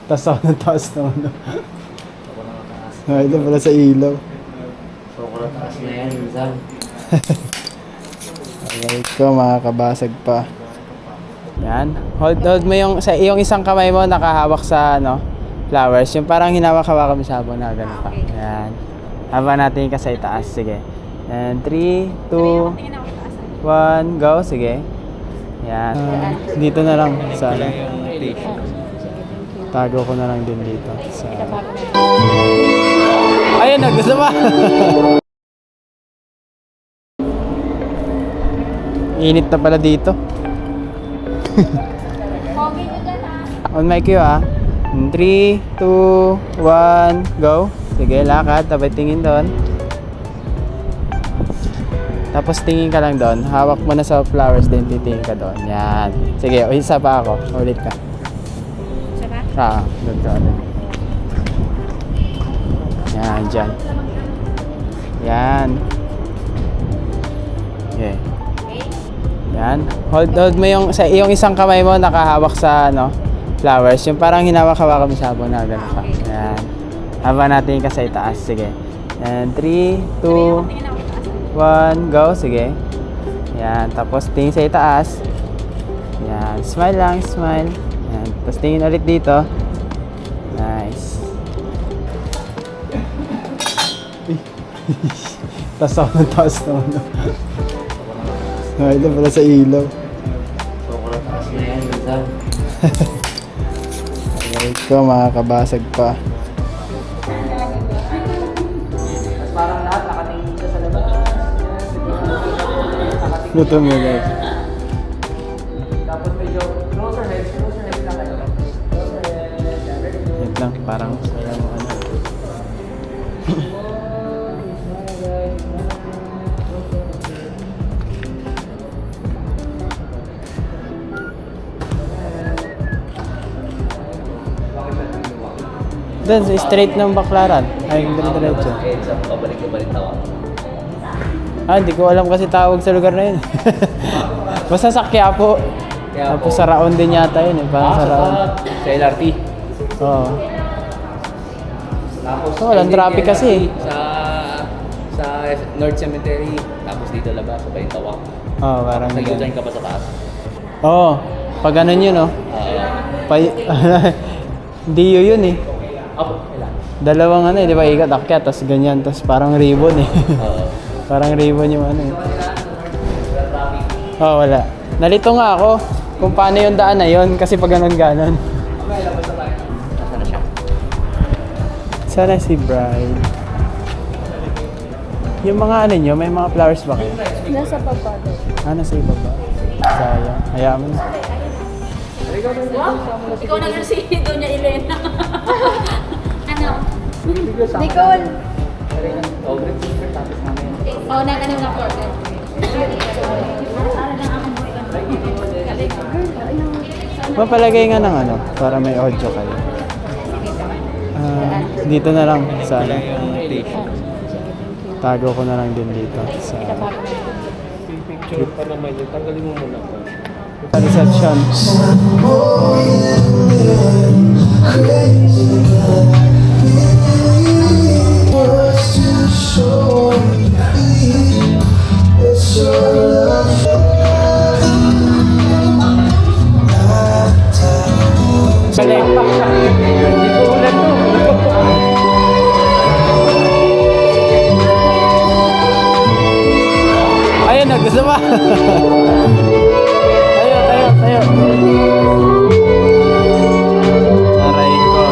Taas ako ng taas na ano. Ito pala sa ilaw. Sobrang taas na yan, minsan. Alright ko, makakabasag pa. Yan. Hold mo yung isang kamay mo nakahawak sa ano, flowers. Yung parang hinawak-hawak mo sa habang na ganun pa. Yan. Habang natin ka sa itaas. Sige. And 3, 2, 1, go. Sige. Yan. Dito na lang sa ano. Tago ko na lang din dito. Sa... Ayun na, gusto ba? Init na pala dito. On my cue ah. 3, 2, 1, go. Sige, lakad. Tapos tingin doon. Tapos tingin ka lang doon. Hawak mo na sa flowers din. Titingin ka doon. Yan. Sige, isa pa ako. Ulit ka. Doon ka ulit. Yan, dyan. Yan. Okay. Yan. Hold mo yung isang kamay mo nakahawak sa ano, flowers. Yung parang hinawak-hawak mo sa habang na ganun pa. Yan. Habang natin ka sa itaas. Sige. And 3, 2, 1, go. Sige. Yan. Tapos tingin sa itaas. Yan. Smile lang. Smile. Yan. Tapos tingin ulit dito. Nice. Taas ako ng taas na ano. Ito pala sa ilaw. Sobrang taas na yan, minsan. Alright ko, makakabasag pa. Parang lahat nakatingin dito sa labas. Luto mo guys. Tapos medyo closer heads lang kayo. Closer heads. Wait lang, parang ano. Doon, straight ng baklaran. Ay, diretso. Heads up, pabalik-balik tawa. Hindi ko alam kasi tawag sa lugar na yun. Basta sa Quiapo. Tapos sa Raon din yata yun eh. Parang sa Raon. Sa LRT. Oo. Tapos walang traffic kasi. Sa North Cemetery. Tapos dito labas, sa Baytawang. Oo, parang Nag-join ka pa sa taas. Oo. Pag ganun yun, oh. Diyo yun eh. Ilan? Dalawang ano eh, di ba? Ikat, akyat, tapos ganyan. Tapos parang ribbon eh. Parang ribbon yung ano eh. Oo, wala. Nalito nga ako kung paano yung daan na yun. Kasi pag ganun-ganon. Nasaan na siya? Sana si Bride. Yung mga ano nyo, may mga flowers ba kayo? Nasa baba daw. Nasa ibaba. Sayang. Hayaan mo na. Ikaw na si Doña Elena. Ano? Nicole. Oo, nagano na po. Mapalagay nga ng ano, para may audio kayo. Dito na lang sa ano. Tago ko na lang din dito sa Picture pa naman yun. Tanggalin mo muna po. reception. Balekpak siya. Hindi ko ulan to. Ayun na, gusto ba? Tayo. Aray ko.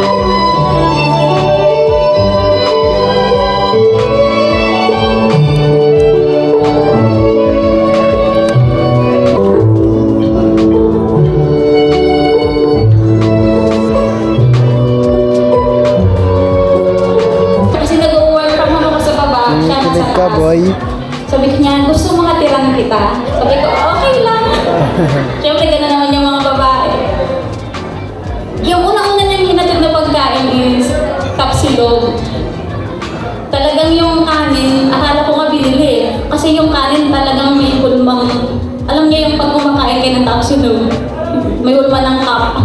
may ulma ng cup.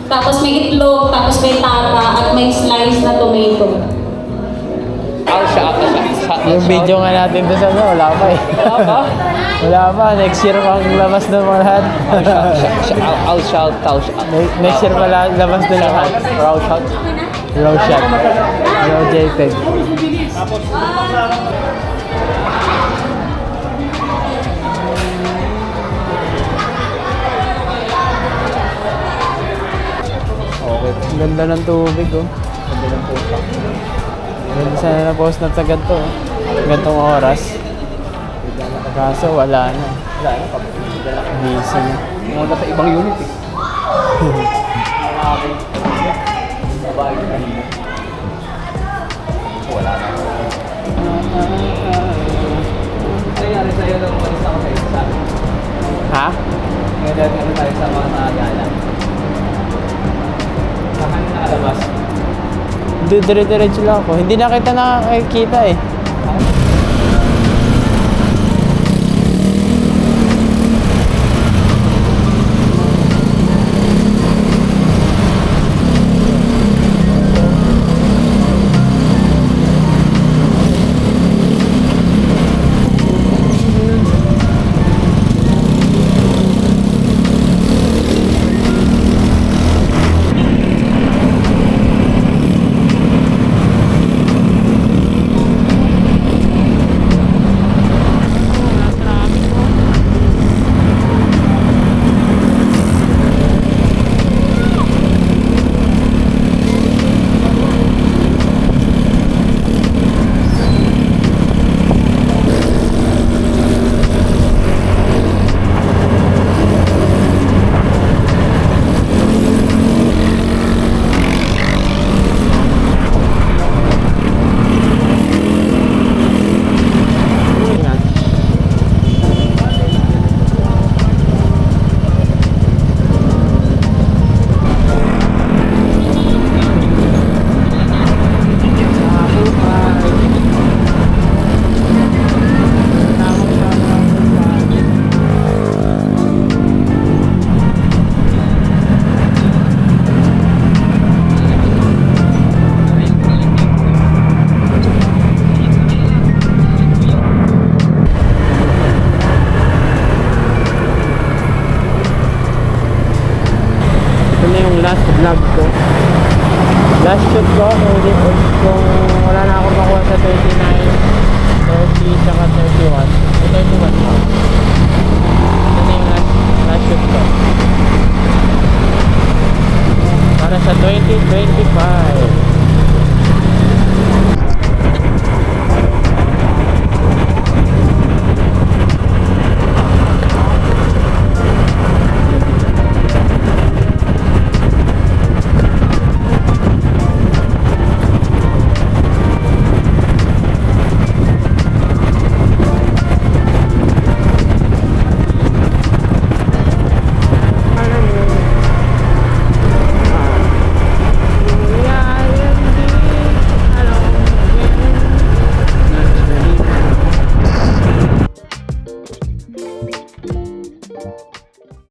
Tapos may itlog, tapos may tata, at may slice na tomato. Yung video nga natin doon sa ano, wala pa eh. Wala pa, next year pang labas doon mga lahat. Next year pa labas doon lahat. Raw shot. Raw JPEG. Okay. Ang ganda ng tubig oh. Ganda ng puta. Ganda sana na post na sa ganito oh. Gantong oras. Kaso wala na. Busy na. Muna sa ibang unit eh. Wala na. Ano nangyari sa'yo nung umalis ako sa isa? Ha? Ngayon ano tayo sa mga nakagala? Saan ka nakalabas? Dire-diretso lang ako. Hindi na kita nakakita eh. Last vlog ko. Last shoot ko kung wala na akong makuha sa 39, 30, saka 31. 31 pa. Ito na yung last shoot ko. Para sa 2025.